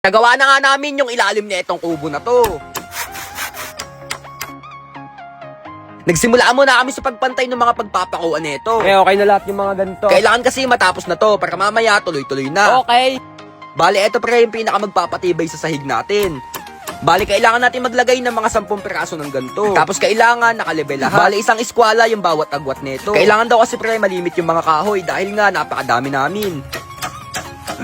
Nagawa na nga namin yung ilalim na itong kubo na to. Nagsimula muna kami sa pagpantay ng mga pagpapakuan nito. Okay na lahat yung mga ganito. Kailangan kasi matapos na to para mamaya tuloy-tuloy na. Okay. Bali, ito pre yung pinaka magpapatibay sa sahig natin. Bali, kailangan natin maglagay ng mga 10 piraso ng ganito. Tapos kailangan nakalibel lahat. Bali, isang eskwala yung bawat agwat nito. Kailangan daw kasi pre malimit yung mga kahoy dahil nga napakadami namin.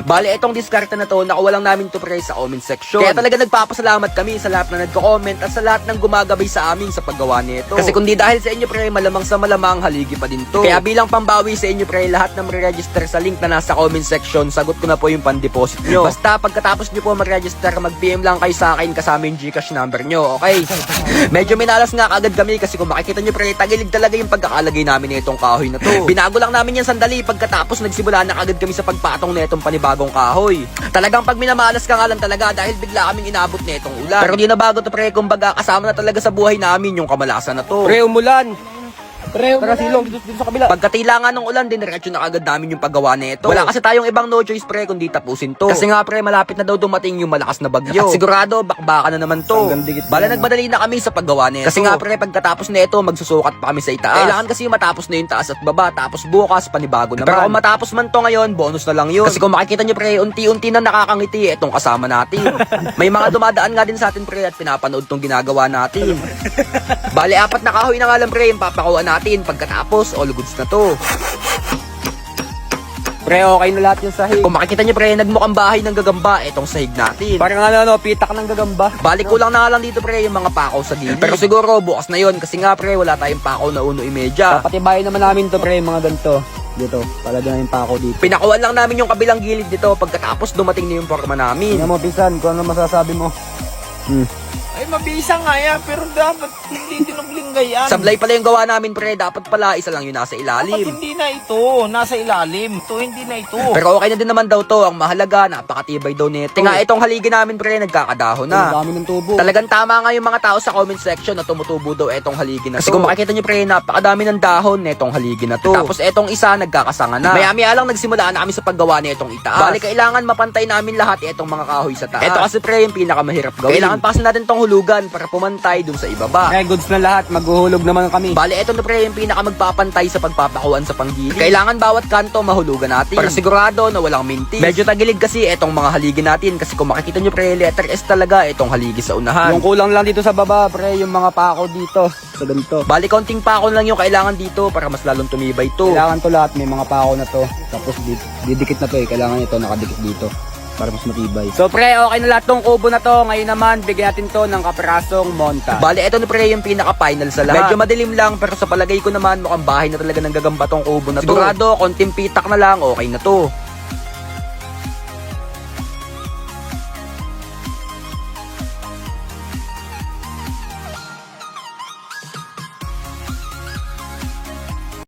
Bali, itong diskarte na to, nakuha lang namin to pre sa comment section. Kaya talaga nagpapasalamat kami sa lahat na nagko-comment at sa lahat ng gumagabay sa amin sa paggawa nito. Kasi kundi dahil sa inyo pre, malamang sa malamang haligi pa din to. Kaya bilang pambawi sa inyo pre, lahat na mag-register sa link na nasa comment section, sagot ko na po yung pan-deposit nyo. Basta pagkatapos nyo po mag-register, mag-PM lang kayo sa akin kasama yung Gcash number nyo, okay? Medyo minalas nga agad kami kasi kung makikita nyo pre, tagilig talaga yung pagkakalagay namin nitong kahoy na to. Binago lang namin yan sandali pagkatapos nagsimula na agad kami sa pagpatong nitong panibagong kahoy. Talagang pag minamalas ka nga lang talaga dahil bigla kaming inabot nitong ulan. Pero di na bago to pre, kumbaga kasama na talaga sa buhay namin yung kamalasan na to. Pre, umulan. Tara silong dito sa kabila. Pagkatilangan ng ulan, diretso na agad namin yung paggawa nito. Wala kasi tayong ibang no choice pre kundi tapusin to. Kasi nga pre, malapit na daw dumating yung malakas na bagyo. At sigurado bakbakan na naman to. Bala nagmadali na kami sa paggawa nito. Kasi nga pre, pagkatapos nito, magsusukat pa kami sa itaas. Kailangan kasi matapos na yung taas at baba, tapos bukas panibago naman. Pero kung matapos man to ngayon, bonus na lang yun. Kasi kung makikita nyo pre, unti-unti na nakakangiti itong kasama natin. May mga dumadaan nga din sa atin pre at pinapanood tong ginagawa natin. Bali, 4 na kahoy na nga lang pre yung papakuan natin. Pagkatapos, all goods na to. Pre, okay na lahat yung sahig. Kung makikita nyo pre, nagmukhang bahay ng gagamba itong sahig natin. Parang ano, pitak ng gagamba. Balik ko lang na nga lang dito pre yung mga pakaw sa gilid. Pero siguro bukas na yon kasi nga pre wala tayong pakaw na 1.30. Patibayin naman namin to pre, yung mga ganito. Dito, palagyan na yung pako dito. Pinakuan lang namin yung kabilang gilid dito pagkatapos dumating na yung forma namin. Tingnan mo pinsan, kung ano masasabi mo. Ay, mabisa nga yan, pero dapat hindi tinubling gayan. Sablay pala yung gawa namin pre, dapat pala isa lang yung nasa Dapat ilalim. hindi na ito, nasa ilalim. Ito, hindi na ito. Pero okay na din naman daw to, ang mahalaga, napakatibay daw nito. Tinga itong haligi namin pre, nagkakadahon Ang na. dami ng tubo. Talagang tama nga yung mga tao sa comment section na tumutubo daw etong haligi na to. Kasi kung makikita nyo pre, napakadami ng dahon netong haligi na to. Tapos etong isa nagkakasanga na. Maya-maya lang nagsimula na kami sa paggawa nitong itaas. Bali kailangan mapantay namin lahat etong mga kahoy sa taas. Ito kasi pre yung pinakamahirap gawin. Kailangan pa kasi natin tong hulugan para pumantay dun sa ibaba. Pre, goods na lahat, maghuhulog naman kami. Bali, eto na pre yung pinaka magpapantay sa pagpapakuan sa panggilid. Kailangan bawat kanto mahulugan natin para sigurado na walang mintis. Medyo tagilig kasi etong mga haligi natin kasi kung makikita nyo pre, letter S talaga etong haligi sa unahan. Yung kulang lang dito sa baba, pre, yung mga pako dito. Sa ganito. Bali, konting pako lang yung kailangan dito para mas lalong tumibay to. Kailangan to lahat, may mga pako na to. Tapos didikit na to eh, kailangan ito nakadikit dito. Para mas matibay. So pre, okay na lahat tong kubo na to. Ngayon naman, bigyan natin to ng kaprasong monta. Bali, eto na pre yung pinaka-final sa lahat. Medyo madilim lang pero sa palagay ko naman mukhang bahay na talaga ng gagamba tong kubo na to. Sigurado, konting pitak na lang, okay na to.